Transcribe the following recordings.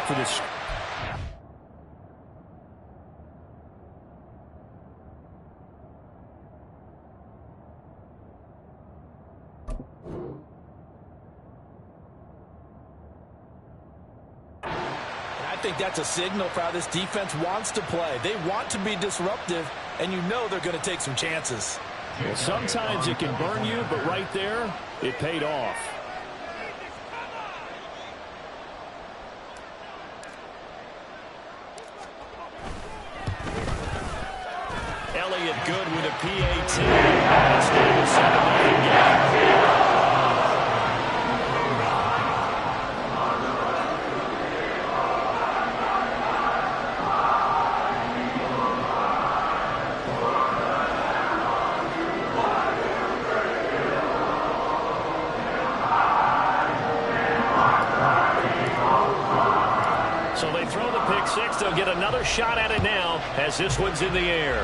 back for this. I think that's a signal for how this defense wants to play. They want to be disruptive, and you know they're going to take some chances. Well, sometimes it can burn you, but right there, it paid off. Elliott good with a PAT. That's going to 7-0 game. They'll get another shot at it now as this one's in the air.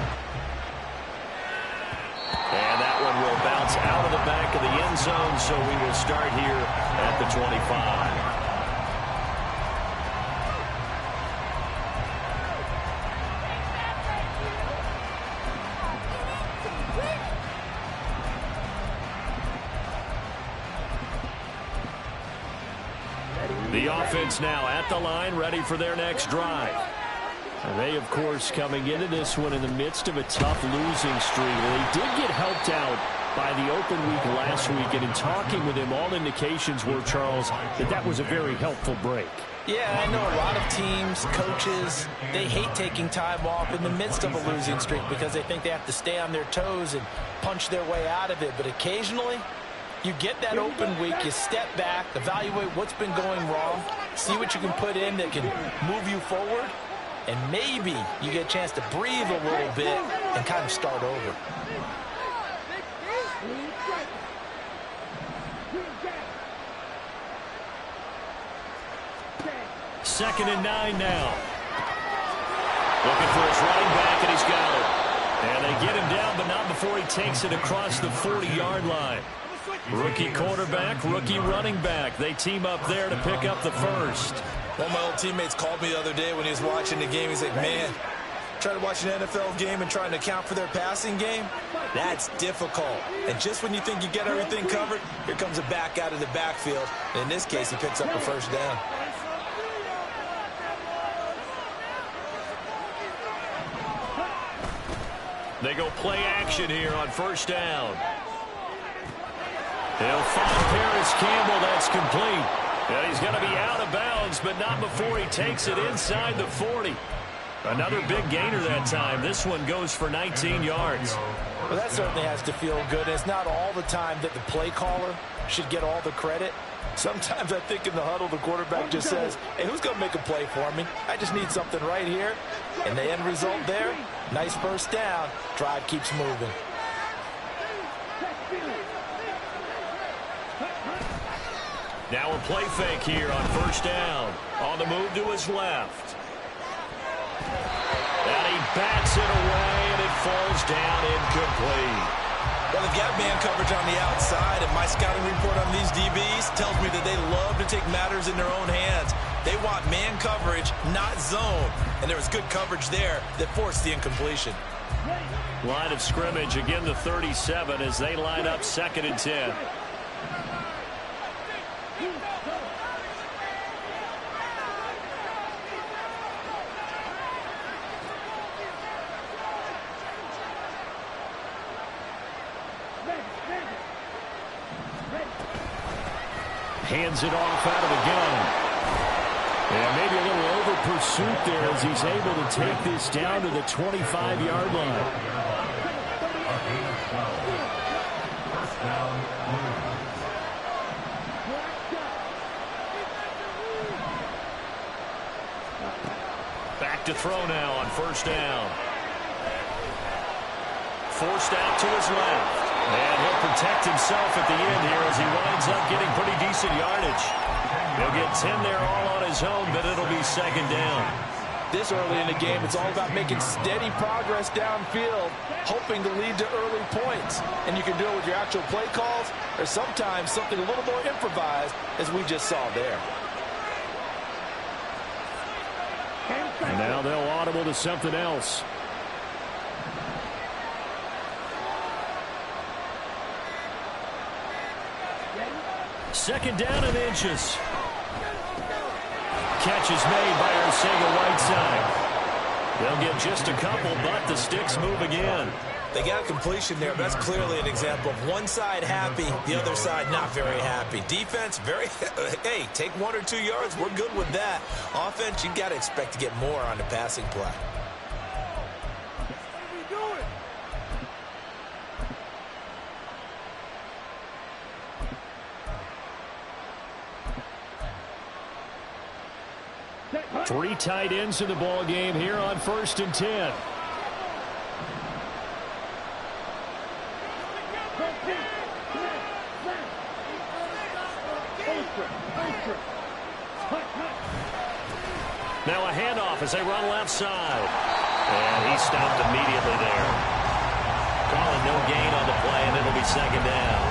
And that one will bounce out of the back of the end zone, so we will start here at the 25. The offense now at the line, ready for their next drive. And they, of course, coming into this one in the midst of a tough losing streak. They did get helped out by the open week last week, and in talking with him, all indications were, Charles, that was a very helpful break. Yeah, I know a lot of teams, coaches, they hate taking time off in the midst of a losing streak because they think they have to stay on their toes and punch their way out of it. But occasionally, you get that open week, you step back, evaluate what's been going wrong, see what you can put in that can move you forward, and maybe you get a chance to breathe a little bit and kind of start over. Second and 9 now. Looking for his running back, and he's got it. And they get him down, but not before he takes it across the 40-yard line. Rookie quarterback, rookie running back. They team up there to pick up the first. One of my old teammates called me the other day when he was watching the game. He's like, man, trying to watch an NFL game and trying to account for their passing game, that's difficult. And just when you think you get everything covered, here comes a back out of the backfield. And in this case, he picks up a first down. They go play action here on first down. They'll find Paris Campbell. That's complete. And he's going to be out of bounds, but not before he takes it inside the 40. Another big gainer that time. This one goes for 19 yards. Well, that certainly has to feel good. It's not all the time that the play caller should get all the credit. Sometimes I think in the huddle, the quarterback just says, hey, who's going to make a play for me? I just need something right here. And the end result there, nice first down. Drive keeps moving. Now a play fake here on first down. On the move to his left. And he bats it away, and it falls down incomplete. Well, they've got man coverage on the outside, and my scouting report on these DBs tells me that they love to take matters in their own hands. They want man coverage, not zone. And there was good coverage there that forced the incompletion. Line of scrimmage, again the 37 as they line up 2nd and 10. Hands it off out of the gun. And maybe a little over pursuit there as he's able to take this down to the 25-yard line. Back to throw now on first down. Forced out to his left. And he'll protect himself at the end here as he winds up getting pretty decent yardage. He'll get 10 there all on his own, but it'll be 2nd down. This early in the game, it's all about making steady progress downfield, hoping to lead to early points. And you can do it with your actual play calls or sometimes something a little more improvised, as we just saw there. And now they'll audible to something else. Second down and inches. Catch is made by Arcega-Whiteside. They'll get just a couple, but the sticks move again. They got a completion there. That's clearly an example of one side happy, the other side not very happy. Defense, hey, take 1 or 2 yards. We're good with that. Offense, you got to expect to get more on the passing play. Three tight ends in the ball game here on 1st and 10. Now a handoff as they run left side. And he stopped immediately there. Calling no gain on the play, and it'll be second down.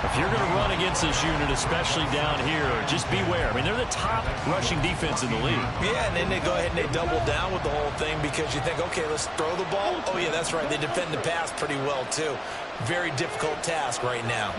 If you're going to run against this unit, especially down here, just beware. I mean, they're the top rushing defense in the league. Yeah, and then they go ahead and they double down with the whole thing because you think, okay, let's throw the ball. Oh, yeah, that's right. They defend the pass pretty well, too. Very difficult task right now.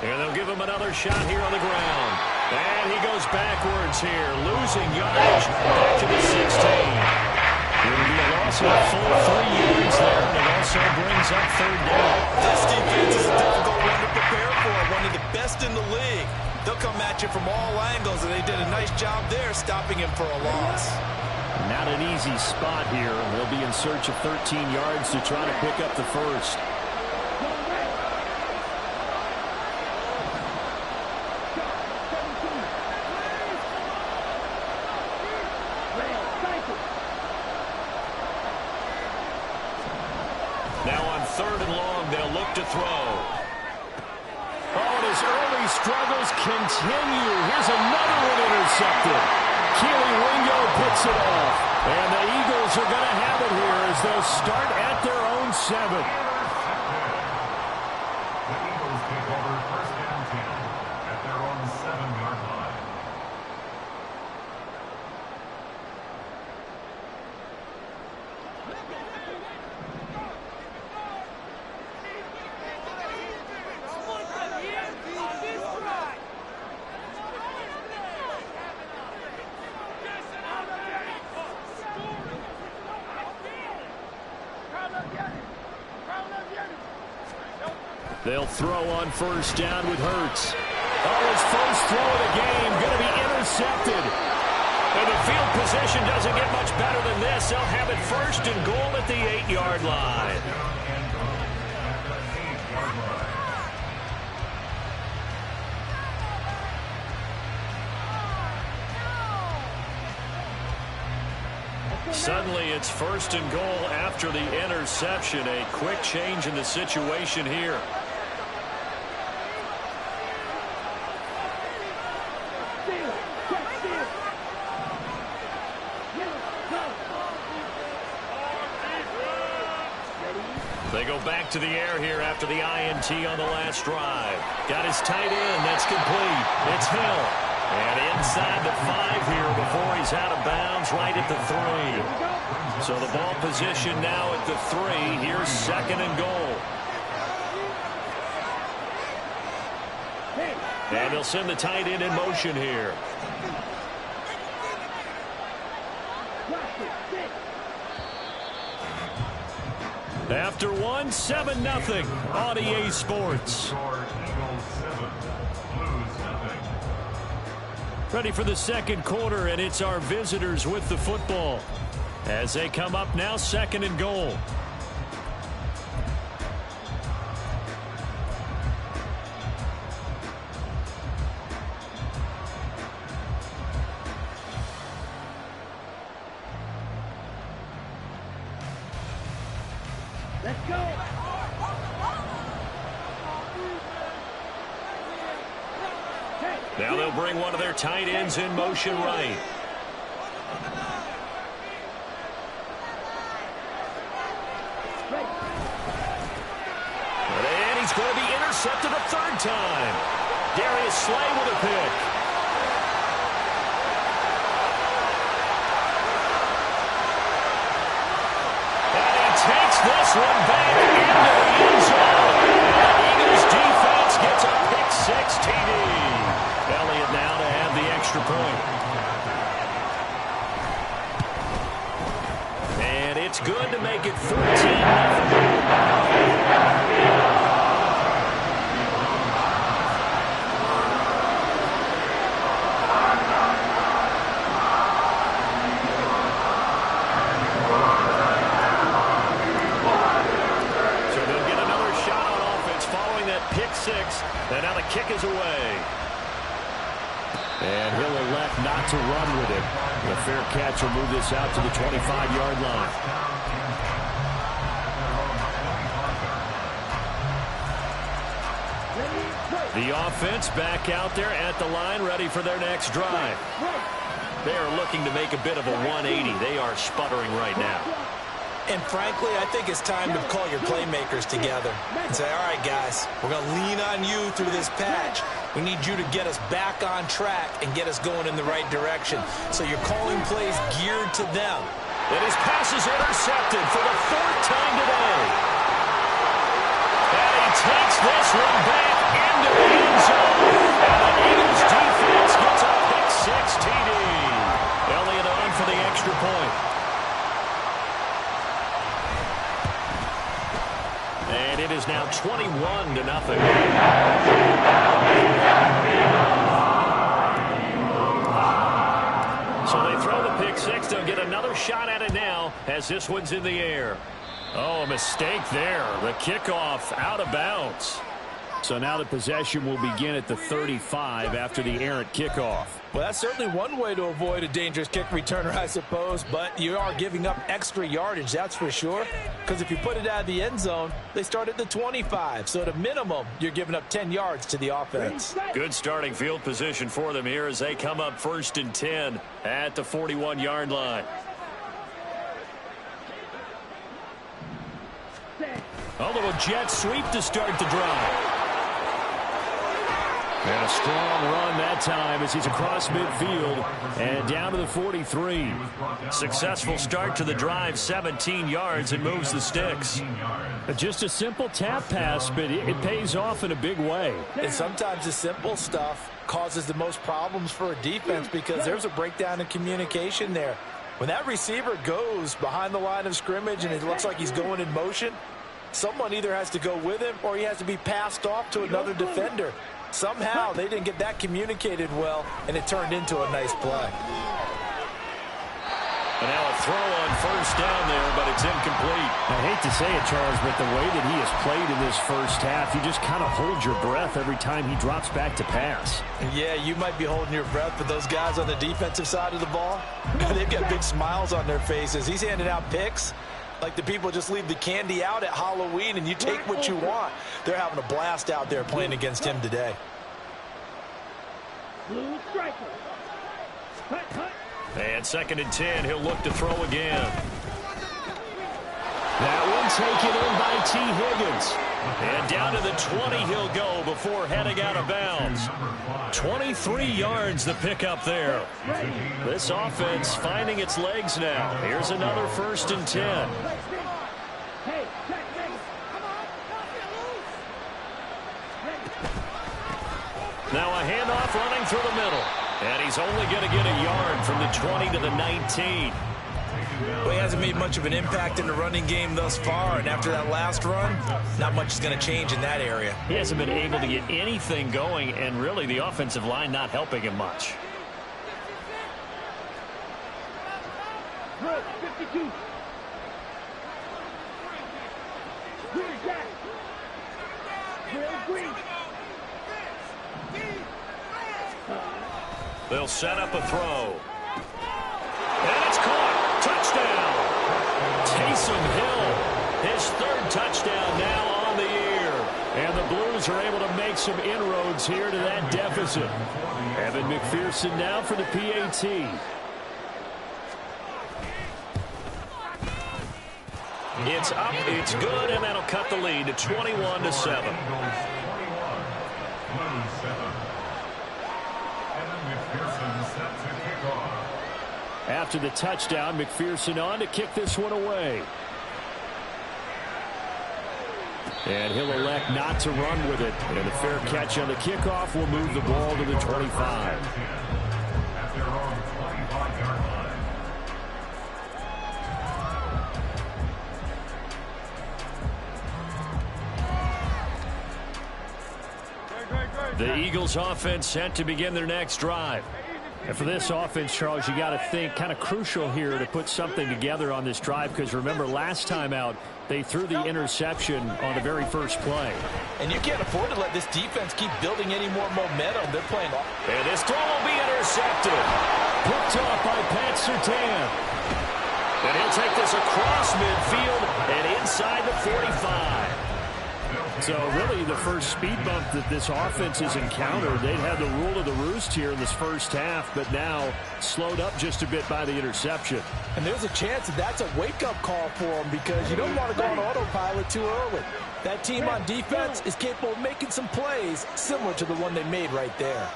And they'll give him another shot here on the ground. And he goes backwards here, losing yardage back to the 16. It will be a loss of a full 3 yards there, and it also brings up third down. This defense is a difficult one to prepare for, one of the best in the league. They'll come at you from all angles, and they did a nice job there stopping him for a loss. Not an easy spot here. They'll be in search of 13 yards to try to pick up the first. Now on 3rd and long, they'll look to throw. Oh, and his early struggles continue. Here's another one intercepted. Keely Ringo picks it off. And the Eagles are going to have it here as they'll start at their own 7. The Eagles take over 1st and 10 at their own 7-yard line. They'll throw on 1st down with Hurts. Oh, his first throw of the game going to be intercepted. And the field position doesn't get much better than this. They'll have it 1st and goal at the 8-yard line. Suddenly it's 1st and goal after the interception. A quick change in the situation here. They go back to the air here after the INT on the last drive. Got his tight end. That's complete. It's Hill. And inside the 5 here before he's out of bounds, right at the 3. So the ball position now at the 3. Here's 2nd and goal. And they'll send the tight end in motion here. After 1, 7-0 on EA Sports. Ready for the second quarter, and it's our visitors with the football as they come up now 2nd and goal. Let's go. Now they'll bring one of their tight ends in motion right. And he's going to be intercepted a third time. Darius Slay with a pick. And he takes this one back into the end zone. And the Eagles defense gets a pick six TD. Elliott now to have the extra point. And it's good to make it 13-0. And now the kick is away. And he'll elect not to run with it. The fair catch will move this out to the 25-yard line. The offense back out there at the line, ready for their next drive. They are looking to make a bit of a 180. They are sputtering right now. And frankly, I think it's time to call your playmakers together and say, all right, guys, we're going to lean on you through this patch. We need you to get us back on track and get us going in the right direction. So you're calling plays geared to them. And his pass is intercepted for the fourth time today. And he takes this one back into the end zone. And the Eagles defense gets a pick six TD. Elliott on for the extra point. And it is now 21-0. So they throw the pick six. They'll get another shot at it now as this one's in the air. Oh, a mistake there. The kickoff out of bounds. So now the possession will begin at the 35 after the errant kickoff. Well, that's certainly one way to avoid a dangerous kick returner, I suppose, but you are giving up extra yardage, that's for sure, because if you put it out of the end zone, they start at the 25, so at a minimum, you're giving up 10 yards to the offense. Good starting field position for them here as they come up 1st and 10 at the 41-yard line. A little jet sweep to start the drive. And a strong run that time as he's across midfield and down to the 43. Successful start to the drive, 17 yards, and moves the sticks. Just a simple tap pass, but it pays off in a big way. And sometimes the simple stuff causes the most problems for a defense because there's a breakdown in communication there. When that receiver goes behind the line of scrimmage and it looks like he's going in motion, someone either has to go with him or he has to be passed off to another defender. Somehow they didn't get that communicated well, and it turned into a nice play. And now a throw on 1st down there, but it's incomplete. I hate to say it, Charles, but the way that he has played in this first half, you just kind of hold your breath every time he drops back to pass. Yeah, you might be holding your breath, but those guys on the defensive side of the ball, they've got big smiles on their faces. He's handing out picks like the people just leave the candy out at Halloween and you take what you want. They're having a blast out there playing against him today. And 2nd and 10, he'll look to throw again. That one taken in by T. Higgins. And down to the 20 he'll go before heading out of bounds. 23 yards the pickup there. This offense finding its legs now. Here's another 1st and 10. Now a handoff running through the middle. And he's only going to get a yard from the 20 to the 19. Well, he hasn't made much of an impact in the running game thus far, and after that last run, not much is going to change in that area. He hasn't been able to get anything going, and really the offensive line not helping him much. They'll set up a throw. And it's caught. Touchdown. Taysom Hill, his 3rd touchdown now on the year. And the Blues are able to make some inroads here to that deficit. Evan McPherson now for the PAT. It's up, it's good, and that'll cut the lead to 21-7. After the touchdown, McPherson on to kick this one away. And he'll elect not to run with it. And the fair catch on the kickoff will move the ball to the 25. At their own 25-yard line. The Eagles offense set to begin their next drive. And for this offense, Charles, you got to think kind of crucial here to put something together on this drive, because remember last time out they threw the interception on the very first play. And you can't afford to let this defense keep building any more momentum. They're playing off. And this throw will be intercepted. Picked off by Pat Surtain. And he'll take this across midfield and inside the 45. So really the first speed bump that this offense has encountered, they'd had the rule of the roost here in this first half, but now slowed up just a bit by the interception. And there's a chance that that's a wake-up call for them, because you don't want to go on autopilot too early. That team on defense is capable of making some plays similar to the one they made right there.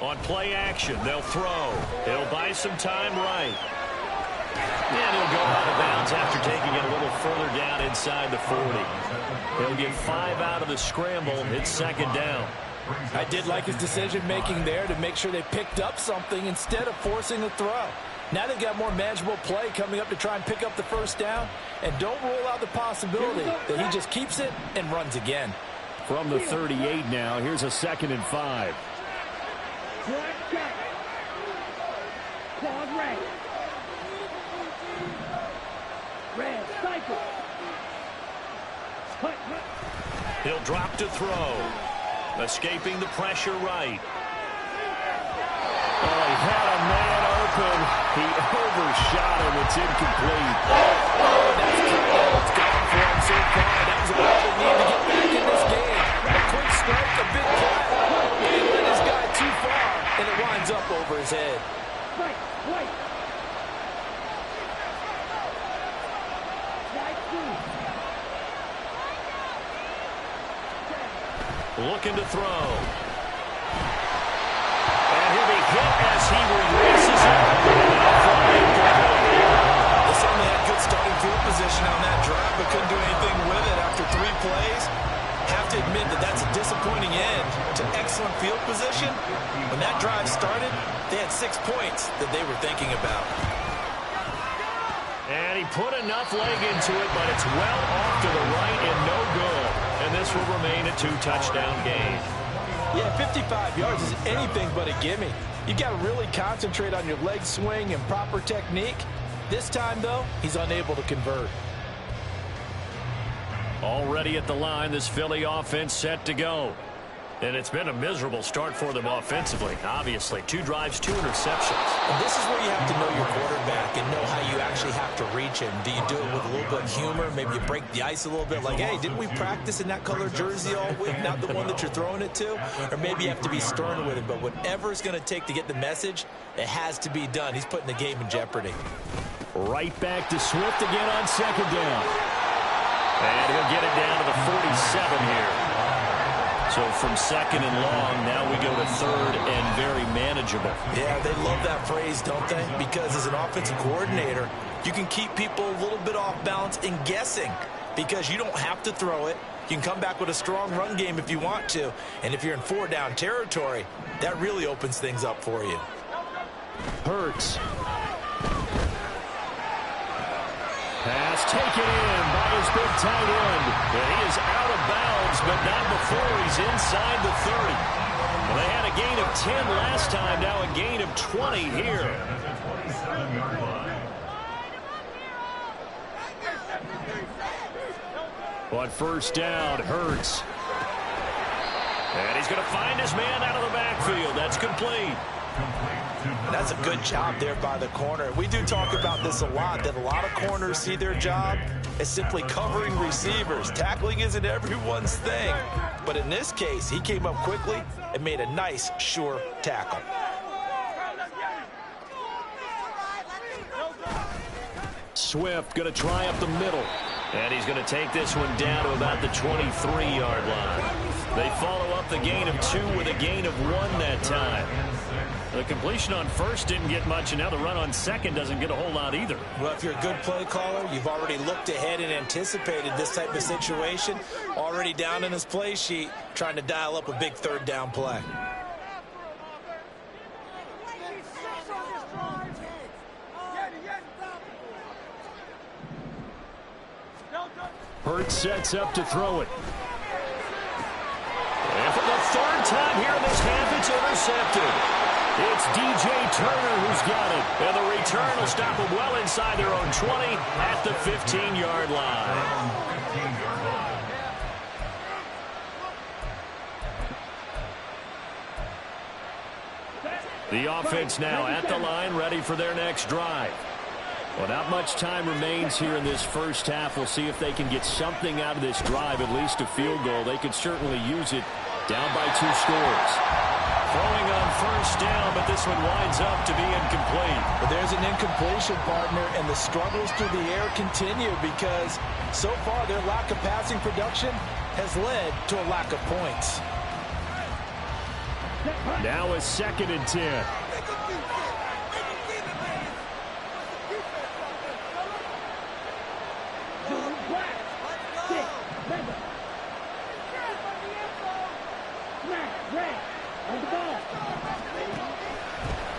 On play action, they'll throw. He'll buy some time right. And he'll go out of bounds after taking it a little further down inside the 40. He'll get 5 out of the scramble. It's second down. I did like his decision-making there to make sure they picked up something instead of forcing a throw. Now they've got more manageable play coming up to try and pick up the first down. And don't rule out the possibility that he just keeps it and runs again. From the 38 now, here's a 2nd and 5. He'll drop to throw. Escaping the pressure right. Oh, he had a man open. He overshot him. It's incomplete. That's what's gone for him so far. That was all they need to get back in this game. A quick strike, a big play. He let his guy too far, and it winds up over his head. Looking to throw. And he'll be hit as he releases it. They certainly had good starting field position on that drive, but couldn't do anything with it after 3 plays. Have to admit that that's a disappointing end to excellent field position. When that drive started, they had 6 points that they were thinking about. And he put enough leg into it, but it's well off to the right and no good. And this will remain a 2-touchdown game. Yeah, 55 yards is anything but a gimme. You've got to really concentrate on your leg swing and proper technique. This time, though, he's unable to convert. Already at the line, this Philly offense set to go. And it's been a miserable start for them offensively. Obviously, 2 drives, 2 interceptions. And this is where you have to know your quarterback and know how you actually have to reach him. Do you do it with a little bit of humor? Maybe you break the ice a little bit, like, hey, didn't we practice in that color jersey all week, not the one that you're throwing it to? Or maybe you have to be stern with him. But whatever it's going to take to get the message, it has to be done. He's putting the game in jeopardy. Right back to Swift again on 2nd down. And he'll get it down to the 47 here. So from 2nd and long, now we go to 3rd and very manageable. Yeah, they love that phrase, don't they? Because as an offensive coordinator, you can keep people a little bit off balance and guessing, because you don't have to throw it. You can come back with a strong run game if you want to. And if you're in 4-down territory, that really opens things up for you. Hurts. Pass taken in by his big tight end. And he is out of bounds, but not before he's inside the 30. Well, they had a gain of 10 last time, now a gain of 20 here. On 1st down, Hurts. And he's going to find his man out of the backfield. That's complete. That's a good job there by the corner. We do talk about this a lot, that a lot of corners see their job is simply covering receivers. Tackling isn't everyone's thing. But in this case, he came up quickly and made a nice, sure tackle. Swift going to try up the middle. And he's going to take this one down to about the 23-yard line. They follow up the gain of 2 with a gain of 1 that time. The completion on first didn't get much, and now the run on second doesn't get a whole lot either. Well, if you're a good play caller, you've already looked ahead and anticipated this type of situation. Already down in his play sheet, trying to dial up a big third down play. Hurts sets up to throw it. And for the third time here in this half, it's intercepted. It's DJ Turner who's got it. And the return will stop them well inside their own 20 at the 15-yard line. The offense now at the line, ready for their next drive. Well, not much time remains here in this first half. We'll see if they can get something out of this drive, at least a field goal. They could certainly use it down by 2 scores. Throwing on first down, but this one winds up to be incomplete. But there's an incompletion, partner, and the struggles through the air continue because so far their lack of passing production has led to a lack of points. Now a 2nd and 10.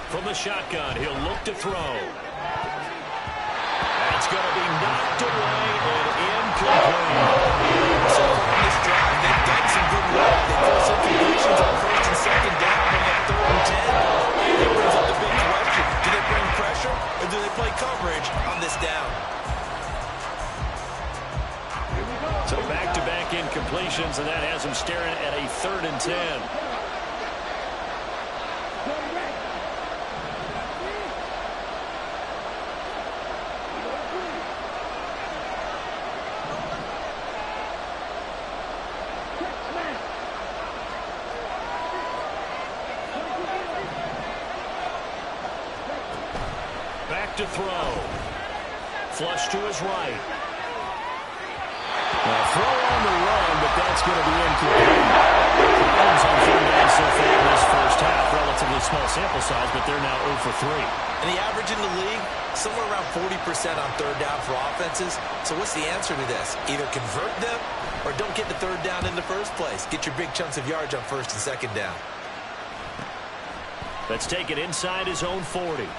From the shotgun, he'll look to throw. That's going to be knocked away and incomplete. So far in this drive, they've done some good work. They force some completions on first and second down, and at 3rd and 10. That brings up the big question. Do they bring pressure, or do they play coverage on this down? So back-to-back incompletions, and that has them staring at a 3rd and 10. To throw. Flush to his right. Now throw on the run, but that's going to be incomplete. Problems on 3rd down so far in this first half. Relatively small sample size, but they're now 0 for 3. And the average in the league, somewhere around 40% on 3rd down for offenses. So what's the answer to this? Either convert them or don't get the 3rd down in the first place. Get your big chunks of yards on 1st and 2nd down. Let's take it inside his own 40.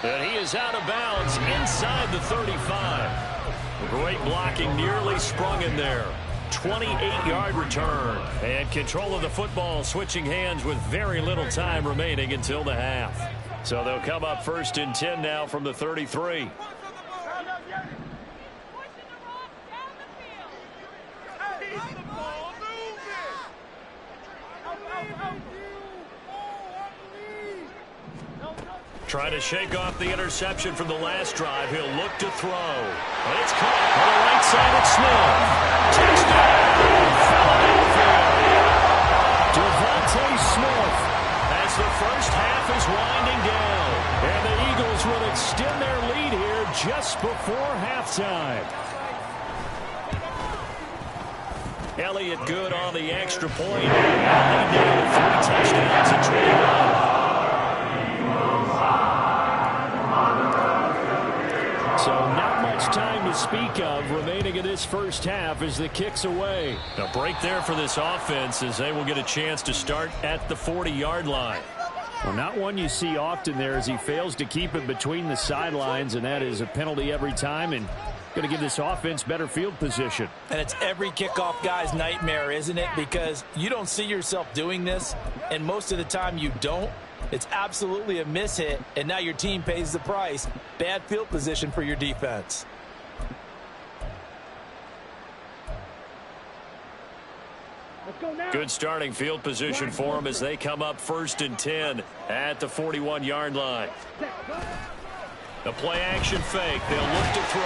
And he is out of bounds inside the 35. Great blocking, nearly sprung in there. 28-yard return. And control of the football switching hands with very little time remaining until the half. So they'll come up 1st and 10 now from the 33. Trying to shake off the interception from the last drive. He'll look to throw. And it's caught on the right side at Smith. Touchdown! Philadelphia. Devontae Smith as the first half is winding down. And the Eagles will extend their lead here just before halftime. Elliott good on the extra point. Now down to 3 touchdowns and 21. So not much time to speak of remaining in this first half as the kick's away. A break there for this offense as they will get a chance to start at the 40-yard line. Well, not one you see often there as he fails to keep it between the sidelines, and that is a penalty every time and going to give this offense better field position. And it's every kickoff guy's nightmare, isn't it? Because you don't see yourself doing this, and most of the time you don't. It's absolutely a mishit, and now your team pays the price. Bad field position for your defense. Good starting field position for them as they come up 1st and 10 at the 41-yard line. The play action fake. They'll look to throw.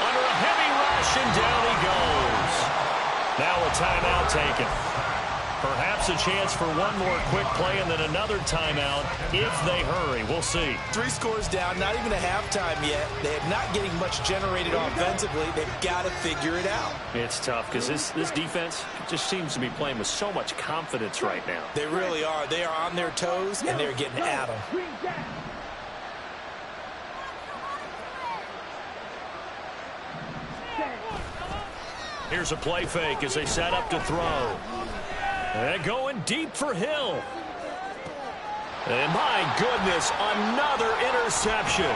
Under a heavy rush, and down he goes. Now a timeout taken. Perhaps a chance for one more quick play and then another timeout if they hurry. We'll see. 3 scores down, not even a halftime yet. They are not getting much generated offensively. They've got to figure it out. It's tough because this defense just seems to be playing with so much confidence right now. They really are. They are on their toes, and they're getting at them. Here's a play fake as they set up to throw. And going deep for Hill. And my goodness, another interception.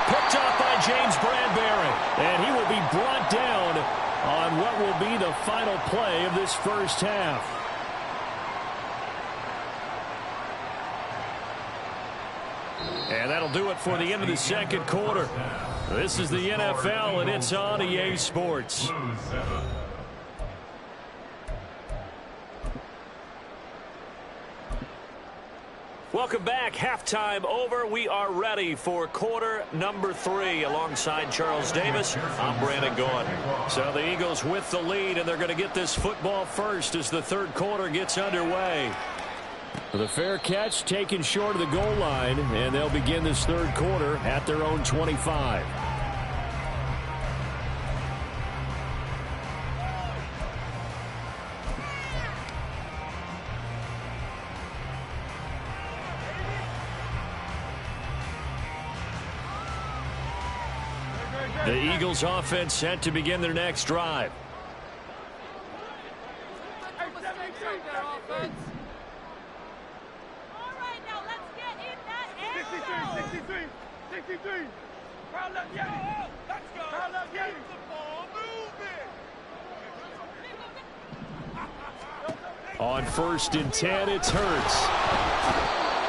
Picked up by James Bradbury. And he will be brought down on what will be the final play of this first half. And that'll do it for the end of the second quarter. This is the NFL, and it's on EA Sports. Welcome back. Halftime over. We are ready for quarter number 3. Alongside Charles Davis, I'm Brandon Gaudin. So the Eagles with the lead, and they're going to get this football first as the third quarter gets underway. The fair catch taken short of the goal line, and they'll begin this third quarter at their own 25. The Eagles offense set to begin their next drive. On 1st and 10, it's Hurts.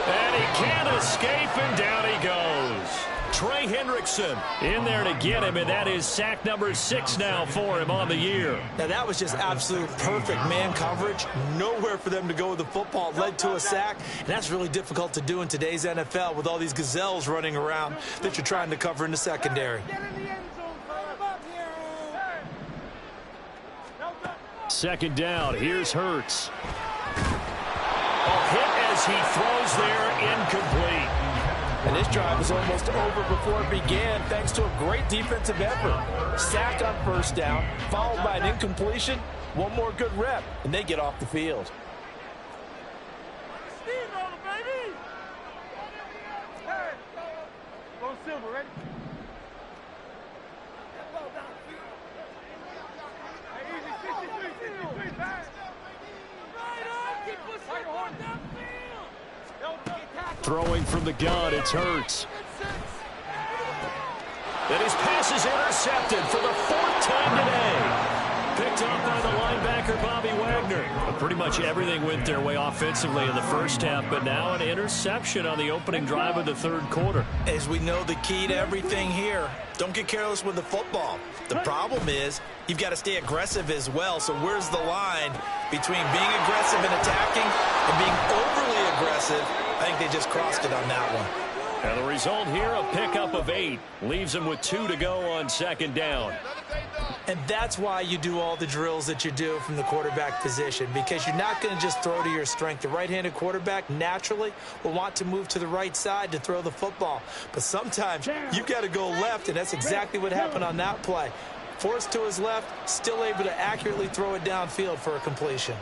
And he can't escape, and down he goes. Trey Hendrickson in there to get him, and that is sack number 6 now for him on the year. Now, that was just absolute perfect man coverage. Nowhere for them to go with the football. Led to a sack, and that's really difficult to do in today's NFL with all these gazelles running around that you're trying to cover in the secondary. Second down, here's Hurts. A hit as he throws there, incomplete. And this drive was almost over before it began thanks to a great defensive effort. Sack on 1st down, followed by an incompletion. One more good rep, and they get off the field. Throwing from the gun, it's Hurts. And his pass is intercepted for the 4th time today. Picked up by the linebacker, Bobby Wagner. But pretty much everything went their way offensively in the first half, but now an interception on the opening drive of the third quarter. As we know, the key to everything here, don't get careless with the football. The problem is you've got to stay aggressive as well. So where's the line between being aggressive and attacking and being overly aggressive? I think they just crossed it on that one. And the result here, a pickup of 8. Leaves them with 2 to go on 2nd down. And that's why you do all the drills that you do from the quarterback position, because you're not going to just throw to your strength. The right-handed quarterback naturally will want to move to the right side to throw the football. But sometimes you've got to go left, and that's exactly what happened on that play. Forced to his left, still able to accurately throw it downfield for a completion.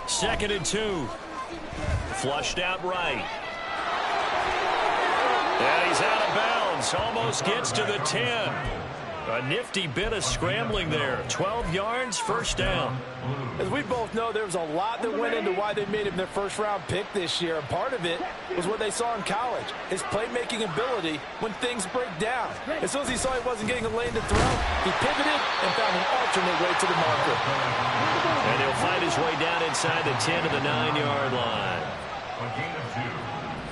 Second and 2. Flushed out right. And he's out of bounds. Almost gets to the 10. A nifty bit of scrambling there. 12 yards, first down. As we both know, there was a lot that went into why they made him their first-round pick this year. And part of it was what they saw in college, his playmaking ability when things break down. As soon as he saw he wasn't getting a lane to throw, he pivoted and found an alternate way to the marker. And he'll fight his way down inside the 10 to the 9-yard line. A gain of 2.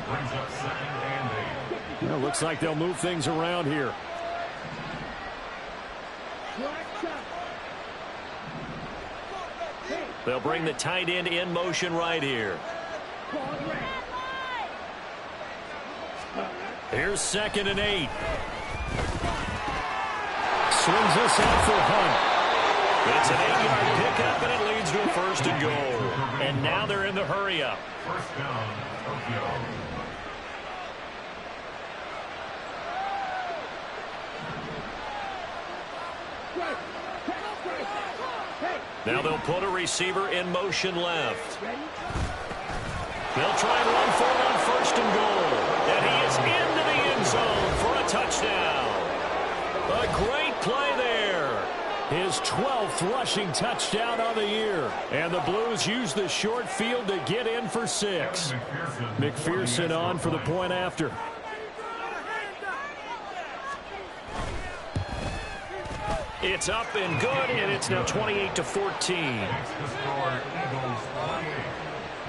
Brings up 2nd and 8. Well, looks like they'll move things around here. They'll bring the tight end in motion right here. Here's 2nd and 8. Swings this out for Hunt. It's an 8-yard pickup, and it leads to a 1st and goal. And now they're in the hurry-up. First down, Tokyo. Now they'll put a receiver in motion left. They'll try and run for it on 1st and goal. And he is into the end zone for a touchdown. A great play there. His 12th rushing touchdown of the year. And the Blues use the short field to get in for 6. McPherson on for the point after. It's up and good, and it's now 28-14. Makes the score Eagles 28,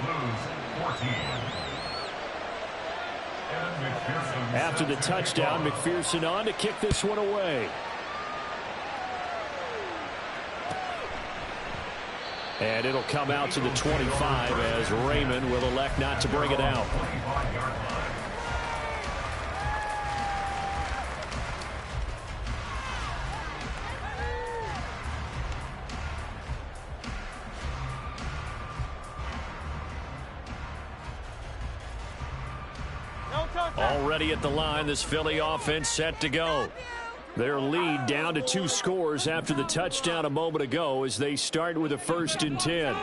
Blues 14. And McPherson. After the touchdown, McPherson on to kick this one away. And it'll come out to the 25 as Raymond will elect not to bring it out. Already at the line, this Philly offense set to go. Their lead down to 2 scores after the touchdown a moment ago as they start with a 1st and 10.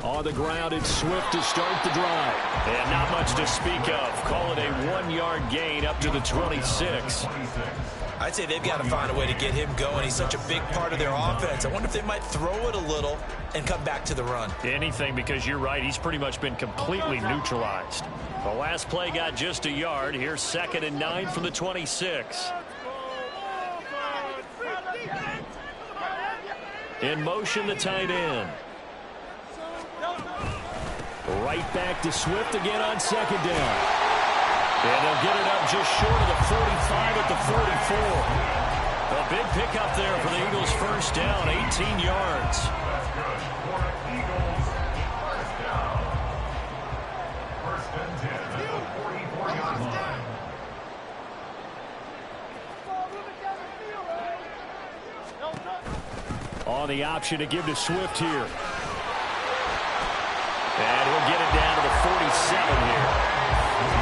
On the ground, it's Swift to start the drive. And not much to speak of. Call it a 1-yard gain up to the 26. I'd say they've got to find a way to get him going. He's such a big part of their offense. I wonder if they might throw it a little and come back to the run. Anything, because you're right. He's pretty much been completely neutralized. The last play got just a yard. Here's 2nd and 9 from the 26. In motion, the tight end. Right back to Swift again on 2nd down. And they'll get it up just short of the 45 at the 44. A big pickup there for the Eagles' first down, 18 yards. That's good for Eagles. First down. 1st and 10 at the 44-yard line. On the option to give to Swift here. And he'll get it down to the 47 here.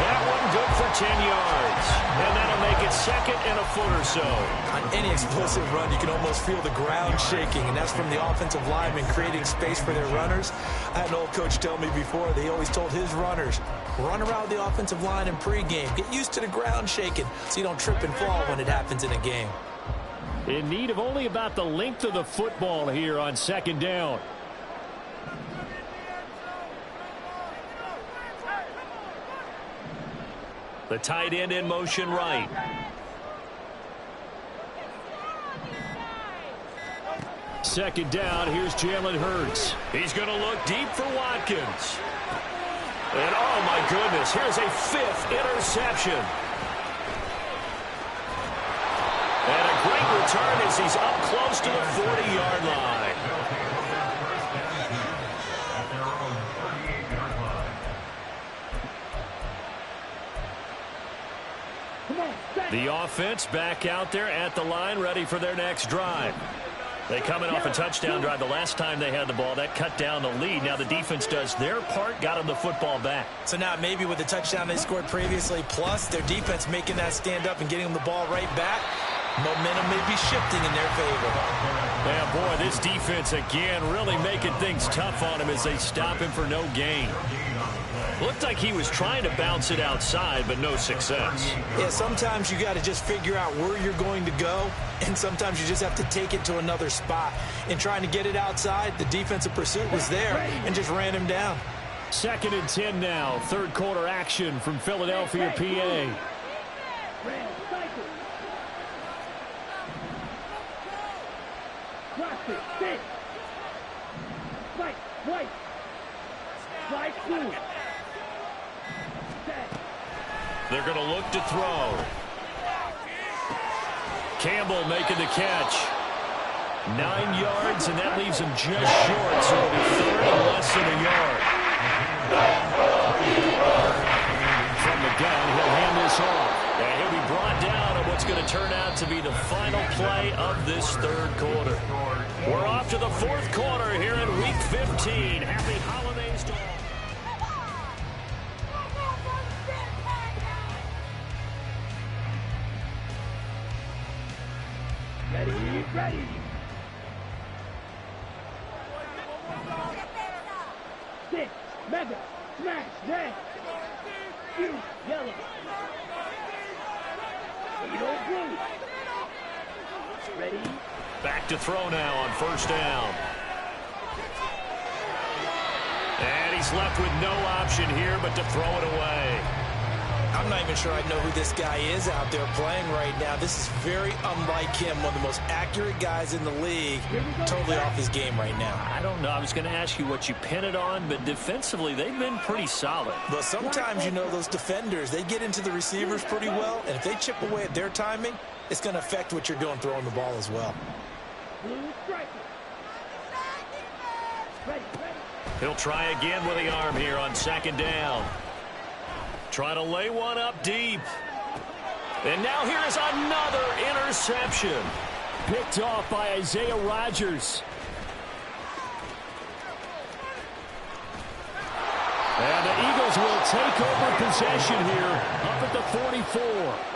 That one good for 10 yards. And that'll make it 2nd and a foot or so. On any explosive run, you can almost feel the ground shaking, and that's from the offensive linemen creating space for their runners. I had an old coach tell me before, they always told his runners, run around the offensive line in pregame. Get used to the ground shaking so you don't trip and fall when it happens in a game. In need of only about the length of the football here on 2nd down. The tight end in motion right. Second down, here's Jalen Hurts. He's going to look deep for Watkins. And oh my goodness, here's a 5th interception. And a great return as he's up close to the 40-yard line. The offense back out there at the line, ready for their next drive. They coming off a touchdown drive the last time they had the ball. That cut down the lead. Now the defense does their part, got them the football back. So now maybe with the touchdown they scored previously, plus their defense making that stand up and getting them the ball right back, momentum may be shifting in their favor. Yeah, boy, this defense again really making things tough on him as they stop him for no gain. Looked like he was trying to bounce it outside, but no success. Yeah, sometimes you got to just figure out where you're going to go, and sometimes you just have to take it to another spot. In trying to get it outside, the defensive pursuit was there and just ran him down. 2nd and 10 now. Third quarter action from Philadelphia, PA. They're going to look to throw. Campbell making the catch. 9 yards, and that leaves him just short, so it'll be 3rd and less than a yard. From the gun, he'll hand this off. And he'll be brought down on what's going to turn out to be the final play of this 3rd quarter. We're off to the 4th quarter here in Week 15. Happy holidays to all. Ready. Six, mega, smash, red. You, yellow. Blue. Ready. Back to throw now on 1st down. And he's left with no option here but to throw it away. I'm not even sure I know who this guy is out there playing right now. This is very unlike him, one of the most accurate guys in the league. Totally off his game right now. I don't know. I was going to ask you what you pin it on, but defensively, they've been pretty solid. But sometimes, you know, those defenders, they get into the receivers pretty well, and if they chip away at their timing, it's going to affect what you're doing throwing the ball as well. He'll try again with the arm here on 2nd down. Trying to lay one up deep. And now here is another interception. Picked off by Isaiah Rodgers. And the Eagles will take over possession here up at the 44.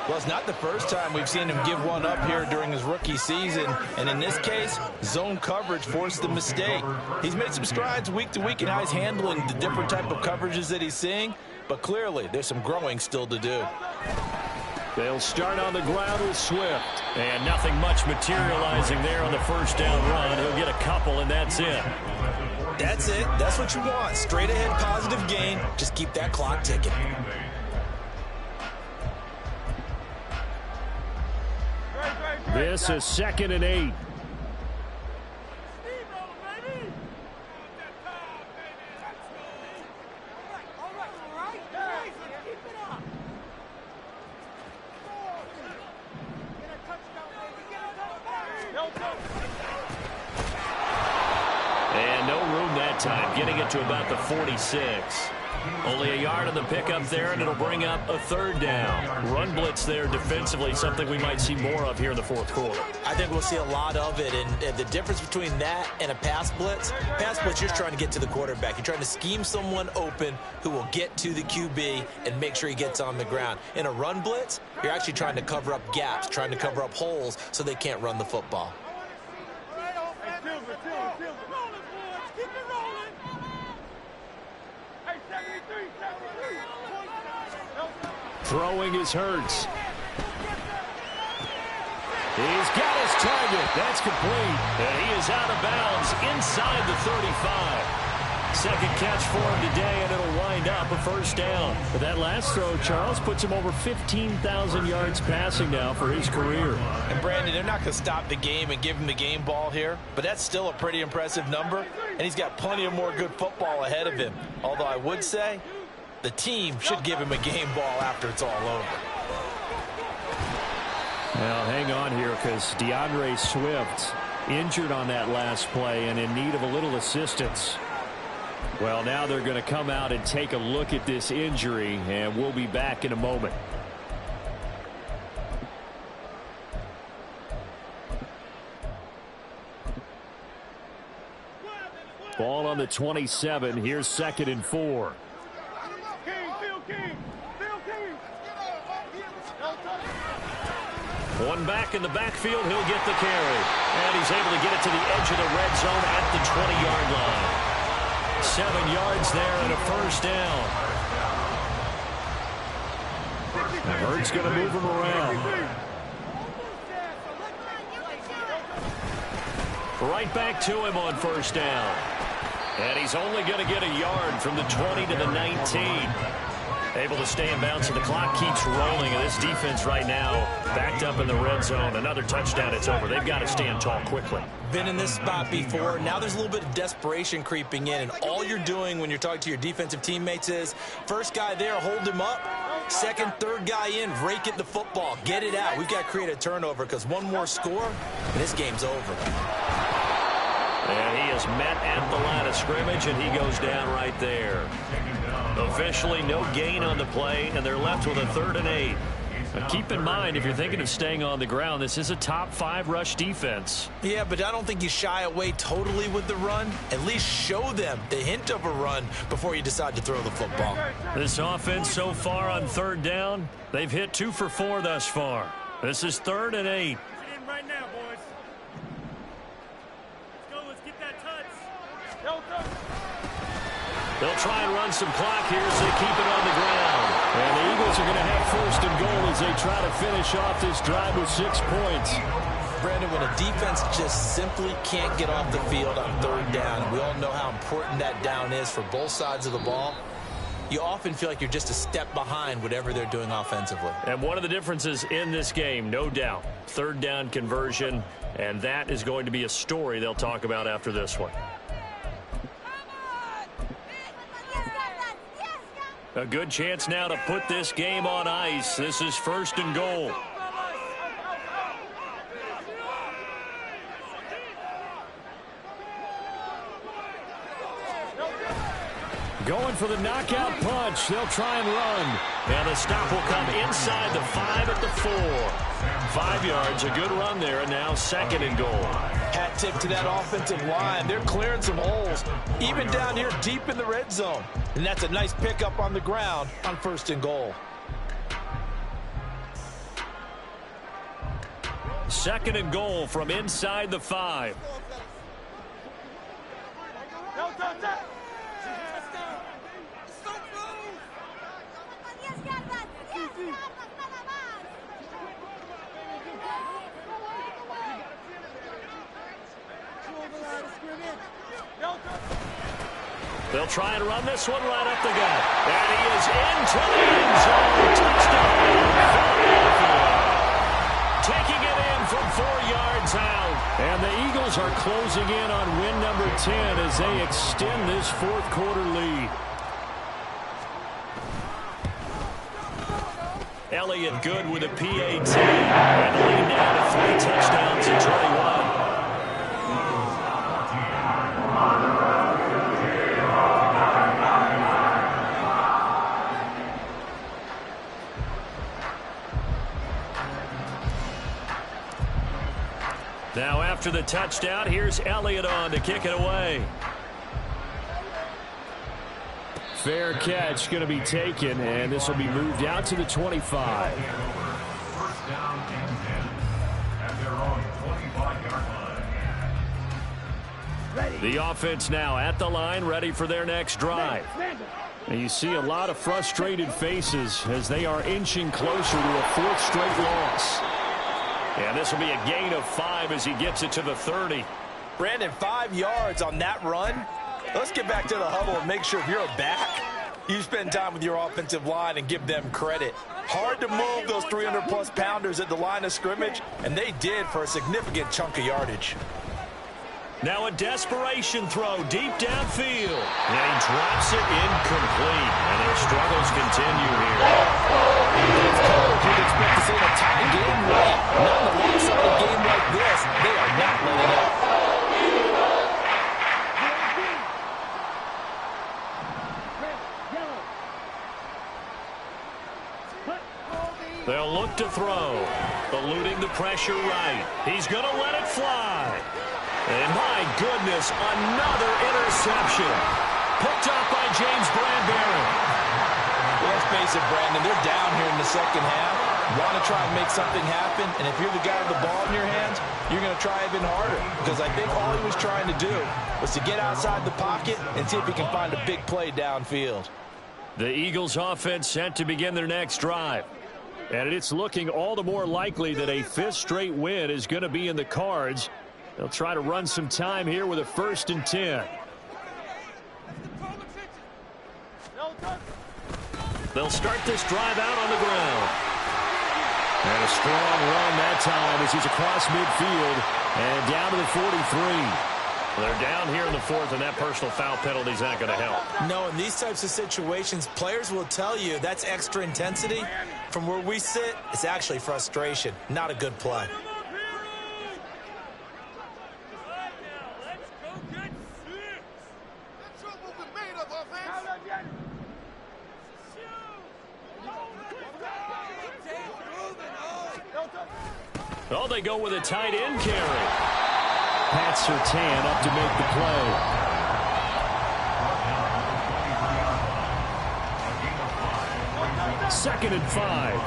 Well, it's not the first time we've seen him give one up here during his rookie season. And in this case, zone coverage forced the mistake. He's made some strides week to week in how he's handling the different type of coverages that he's seeing. But clearly, there's some growing still to do. They'll start on the ground with Swift. And nothing much materializing there on the 1st down run. He'll get a couple, and that's it. That's it. That's what you want. Straight ahead positive gain. Just keep that clock ticking. This is 2nd and 8. And no room that time, getting it to about the 46. Only a yard on the pickup there, and it'll bring up a 3rd down. Run blitz there defensively, something we might see more of here in the 4th quarter. I think we'll see a lot of it, and the difference between that and a pass blitz, you're trying to get to the quarterback. You're trying to scheme someone open who will get to the QB and make sure he gets on the ground. In a run blitz, you're actually trying to cover up gaps, trying to cover up holes so they can't run the football. Throwing is Hurts. He's got his target. That's complete. And he is out of bounds inside the 35. 2nd catch for him today, and it'll wind up a 1st down. But that last throw, Charles, puts him over 15,000 yards passing now for his career. And, Brandon, they're not going to stop the game and give him the game ball here, but that's still a pretty impressive number, and he's got plenty of more good football ahead of him. Although I would say the team should give him a game ball after it's all over. Now, hang on here because DeAndre Swift injured on that last play and in need of a little assistance. Well, now they're going to come out and take a look at this injury, and we'll be back in a moment. Ball on the 27. Here's 2nd and 4. One back in the backfield, he'll get the carry. And he's able to get it to the edge of the red zone at the 20-yard line. 7 yards there and a 1st down. Hurts going to move him around. Right back to him on first down. And he's only going to get a yard from the 20 to the 19. Able to stay in bounds, and the clock keeps rolling. And this defense right now backed up in the red zone. Another touchdown, it's over. They've got to stand tall quickly. Been in this spot before. Now there's a little bit of desperation creeping in. And all you're doing when you're talking to your defensive teammates is, first guy there, hold him up. Second, third guy in, rake at the football. Get it out. We've got to create a turnover because one more score, and this game's over. And he is met at the line of scrimmage, and he goes down right there. Officially, no gain on the play, and they're left with a 3rd and 8. Now, keep in mind, if you're thinking of staying on the ground, this is a top 5 rush defense. Yeah, but I don't think you shy away totally with the run. At least show them the hint of a run before you decide to throw the football. This offense so far on 3rd down, they've hit 2 for 4 thus far. This is 3rd and 8. Right now, boys. Let's go. Let's get that touch. They'll try and run some clock here as they keep it on the ground. And the Eagles are going to have 1st and goal as they try to finish off this drive with 6 points. Brandon, when a defense just simply can't get off the field on 3rd down, and we all know how important that down is for both sides of the ball, you often feel like you're just a step behind whatever they're doing offensively. And one of the differences in this game, no doubt, 3rd down conversion, and that is going to be a story they'll talk about after this one. A good chance now to put this game on ice. This is 1st and goal. Going for the knockout punch. They'll try and run. And the stop will come inside the 5 at the 4. 5 yards, a good run there, and now 2nd and goal. Hat tip to that offensive line. They're clearing some holes, even down here deep in the red zone. And that's a nice pickup on the ground on 1st and goal. 2nd and goal from inside the 5. They'll try and run this one right up the gut. And he is into the end zone. Touchdown, Philadelphia. Taking it in from 4 yards out. And the Eagles are closing in on win number 10 as they extend this 4th quarter lead. Elliott good with a PAT. And the lead down to 3 touchdowns and 21. Now after the touchdown, here's Elliott on to kick it away. Fair catch going to be taken, and this will be moved out to the 25. 1st down and 10 at their own 25-yard line. The offense now at the line, ready for their next drive. And you see a lot of frustrated faces as they are inching closer to a 4th straight loss. And this will be a gain of 5 as he gets it to the 30. Brandon, 5 yards on that run. Let's get back to the huddle and make sure if you're a back, you spend time with your offensive line and give them credit. Hard to move those 300-plus pounders at the line of scrimmage, and they did for a significant chunk of yardage. Now a desperation throw deep downfield. And he drops it incomplete. And their struggles continue here. You'd expect to see a tight game late. Not in a lopsided game like this. They are not letting up. They'll look to throw. Eluding the pressure right. He's going to let it fly. And my goodness, another interception. Picked up by James Bradbury. Well, let's face it, Brandon, they're down here in the 2nd half. Want to try and make something happen, and if you're the guy with the ball in your hands, you're going to try even harder. Because I think all he was trying to do was to get outside the pocket and see if he can find a big play downfield. The Eagles offense set to begin their next drive. And it's looking all the more likely that a fifth straight win is going to be in the cards. They'll try to run some time here with a 1st and 10. They'll start this drive out on the ground. And a strong run that time as he's across midfield and down to the 43. They're down here in the 4th, and that personal foul penalty is not going to help. No, in these types of situations, players will tell you that's extra intensity. From where we sit, it's actually frustration. Not a good play. Oh, they go with a tight end carry. Pat Surtain up to make the play. Second and 5.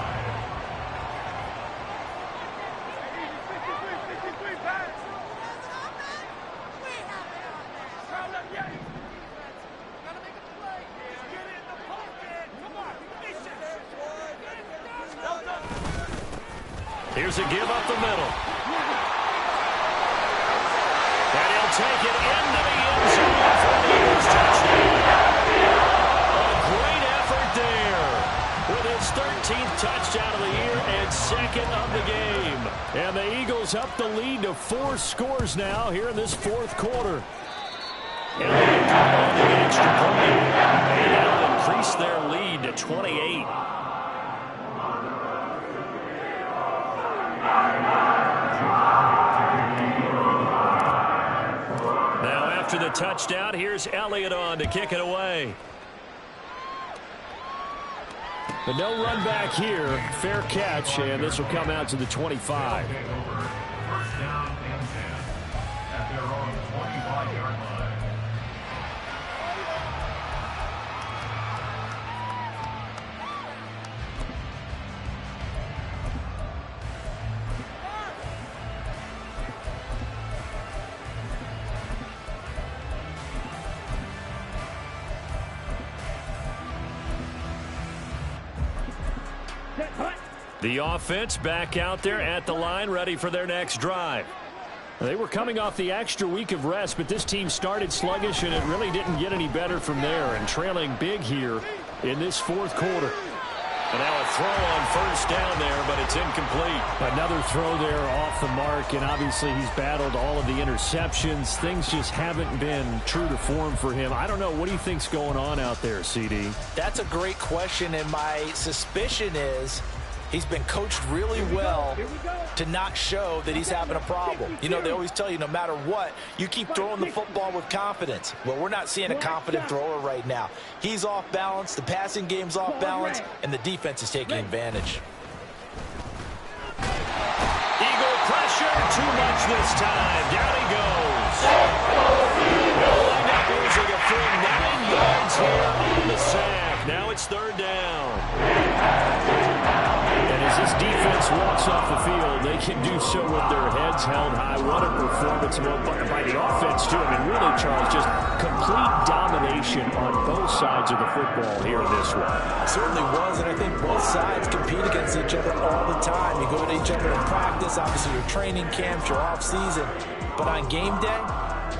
Here's a give up the middle. And he'll take it into the end zone for the Eagles touchdown. A great effort there with his 13th touchdown of the year and 2nd of the game. And the Eagles up the lead to 4 scores now here in this 4th quarter. And they come on the extra point. And that'll increase their lead to 28. Now after the touchdown, here's Elliott on to kick it away. But no run back here. Fair catch, and this will come out to the 25. First down and 10 at their own 25-yard line. The offense back out there at the line, ready for their next drive. They were coming off the extra week of rest, but this team started sluggish, and it really didn't get any better from there, and trailing big here in this 4th quarter. And now a throw on first down there, but it's incomplete. Another throw there off the mark, and obviously he's battled all of the interceptions. Things just haven't been true to form for him. I don't know. What do you think's going on out there, CD? That's a great question, and my suspicion is he's been coached really well to not show that he's having a problem. You know, they always tell you no matter what, you keep throwing the football with confidence. Well, we're not seeing a confident thrower right now. He's off balance, the passing game's off balance, and the defense is taking advantage. Eagle pressure, too much this time. Down he goes. They'll end up losing a full 9 yards here on the sack. Now it's 3rd down. And as this defense walks off the field, they can do so with their heads held high. What a performance by the offense, too. I mean, really, Charles, just complete domination on both sides of the football here in this one. Certainly was, and I think both sides compete against each other all the time. You go to each other in practice, obviously your training camps, your off-season. But on game day,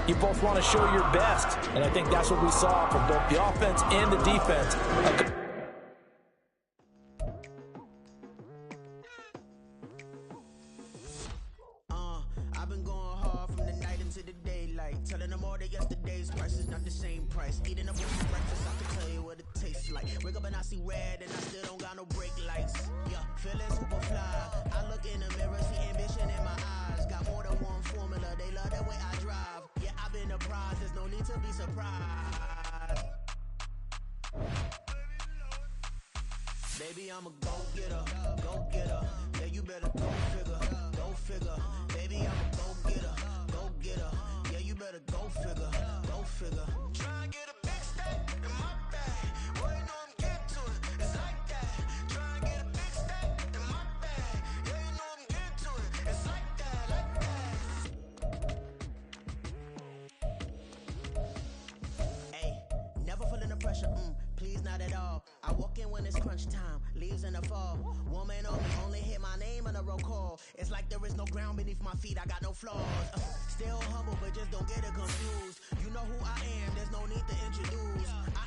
you both want to show your best. And I think that's what we saw from both the offense and the defense. Telling them all that yesterday's price is not the same price. Eating up with breakfast, I can tell you what it tastes like. Wake up and I see red and I still don't got no brake lights. Yeah, feeling super fly. I look in the mirror, see ambition in my eyes. Got more than one formula, they love the way I drive. Yeah, I've been a prize, there's no need to be surprised. Baby, I'm a go-getter, go-getter. Yeah, you better go figure, go figure. Baby, I'm a go-getter, go-getter. Yeah, you better go figure, go figure. Try and get a big step in my bag. Boy, you know I'm getting to it, it's like that. Try and get a big step in my bag. Yeah, you know I'm getting to it, it's like that, like that. Hey, never feeling the pressure, please not at all. I I walk in when it's crunch time, leaves in the fall. Woman only hit my name on a roll call. It's like there is no ground beneath my feet, I got no flaws. Still humble, but just don't get it confused. You know who I am, there's no need to introduce.